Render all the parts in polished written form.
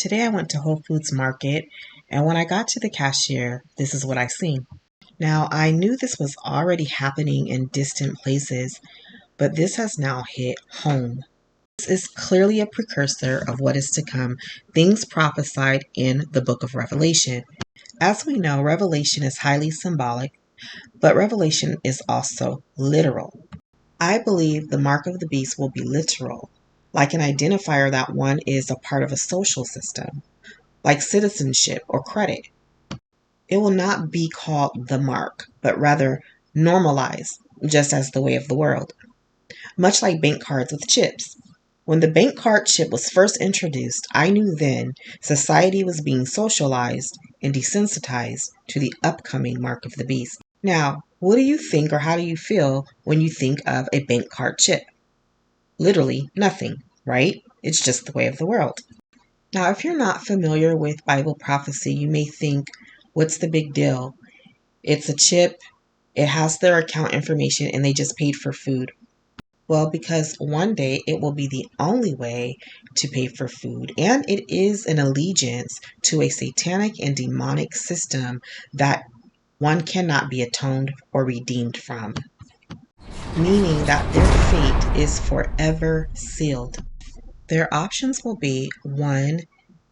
Today I went to Whole Foods Market, and when I got to the cashier, this is what I seen. Now, I knew this was already happening in distant places, but this has now hit home. This is clearly a precursor of what is to come, things prophesied in the book of Revelation. As we know, Revelation is highly symbolic, but Revelation is also literal. I believe the mark of the beast will be literal, like an identifier that one is a part of a social system, like citizenship or credit. It will not be called the mark, but rather normalized, just as the way of the world. Much like bank cards with chips. When the bank card chip was first introduced, I knew then society was being socialized and desensitized to the upcoming mark of the beast. Now, what do you think or how do you feel when you think of a bank card chip? Literally nothing, right? It's just the way of the world. Now, if you're not familiar with Bible prophecy, you may think, what's the big deal? It's a chip, it has their account information, and they just paid for food. Well, because one day it will be the only way to pay for food, and it is an allegiance to a satanic and demonic system that one cannot be atoned or redeemed from, meaning that their fate is forever sealed. Their options will be, 1,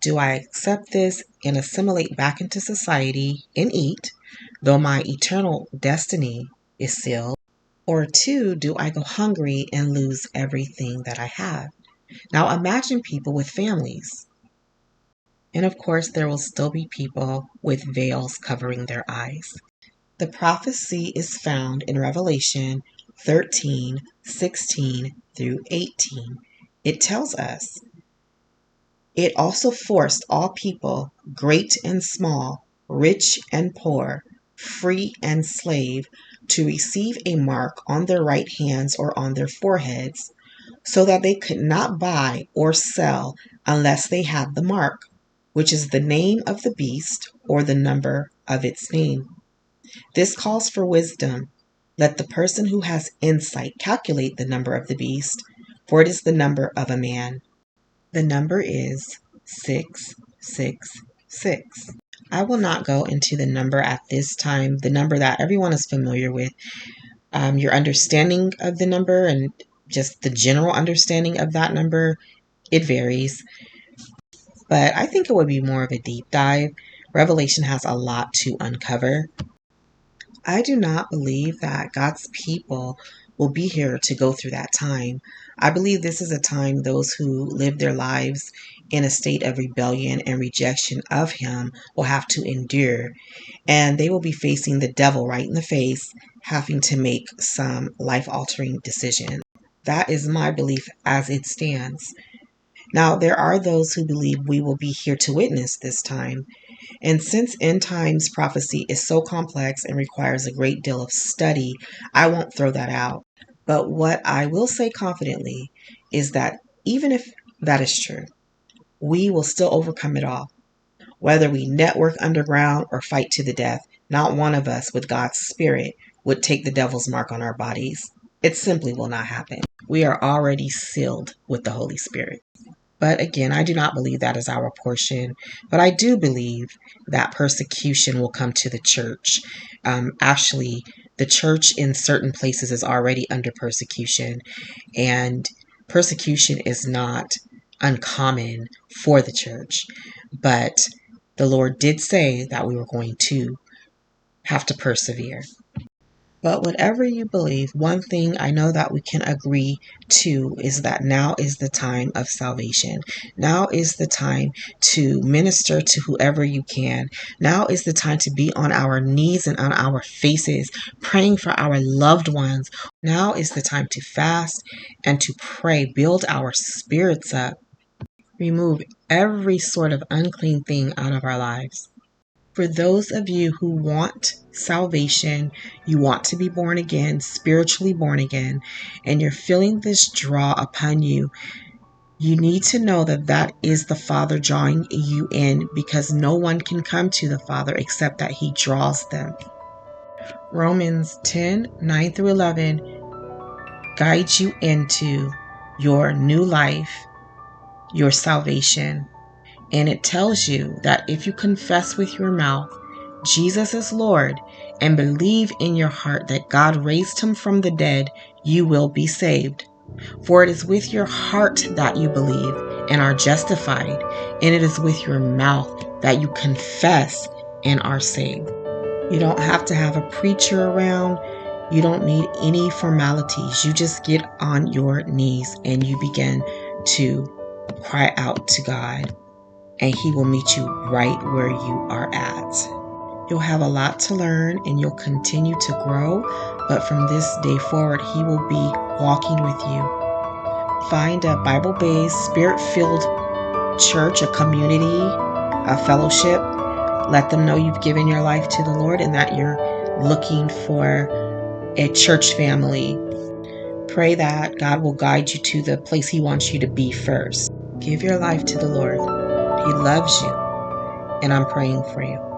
do I accept this and assimilate back into society and eat, though my eternal destiny is sealed? Or 2, do I go hungry and lose everything that I have? Now imagine people with families. And of course, there will still be people with veils covering their eyes. The prophecy is found in Revelation 13:16 through 18. It tells us, it also forced all people, great and small, rich and poor, free and slave, to receive a mark on their right hands or on their foreheads, so that they could not buy or sell unless they had the mark, which is the name of the beast or the number of its name. This calls for wisdom. Let the person who has insight calculate the number of the beast, for it is the number of a man. The number is 666. I will not go into the number at this time, the number that everyone is familiar with. Your understanding of the number and just the general understanding of that number, it varies. But I think it would be more of a deep dive. Revelation has a lot to uncover. I do not believe that God's people will be here to go through that time. I believe this is a time those who live their lives in a state of rebellion and rejection of Him will have to endure. And they will be facing the devil right in the face, having to make some life-altering decisions. That is my belief as it stands. Now, there are those who believe we will be here to witness this time. And since end times prophecy is so complex and requires a great deal of study, I won't throw that out. But what I will say confidently is that even if that is true, we will still overcome it all. Whether we network underground or fight to the death, not one of us with God's Spirit would take the devil's mark on our bodies. It simply will not happen. We are already sealed with the Holy Spirit. But again, I do not believe that is our portion. But I do believe that persecution will come to the church. Actually, the church in certain places is already under persecution. And persecution is not uncommon for the church. But the Lord did say that we were going to have to persevere. But whatever you believe, one thing I know that we can agree to is that now is the time of salvation. Now is the time to minister to whoever you can. Now is the time to be on our knees and on our faces, praying for our loved ones. Now is the time to fast and to pray, build our spirits up, remove every sort of unclean thing out of our lives. For those of you who want salvation, you want to be born again, spiritually born again, and you're feeling this draw upon you, you need to know that that is the Father drawing you in, because no one can come to the Father except that He draws them. Romans 10:9 through 11 guides you into your new life, your salvation, And it tells you that if you confess with your mouth Jesus is Lord and believe in your heart that God raised him from the dead, you will be saved. For it is with your heart that you believe and are justified, and it is with your mouth that you confess and are saved. You don't have to have a preacher around. You don't need any formalities. You just get on your knees and you begin to cry out to God, and he will meet you right where you are at. You'll have a lot to learn and you'll continue to grow, but from this day forward, he will be walking with you. Find a Bible-based, Spirit-filled church, a community, a fellowship. Let them know you've given your life to the Lord and that you're looking for a church family. Pray that God will guide you to the place he wants you to be first. Give your life to the Lord. He loves you, and I'm praying for you.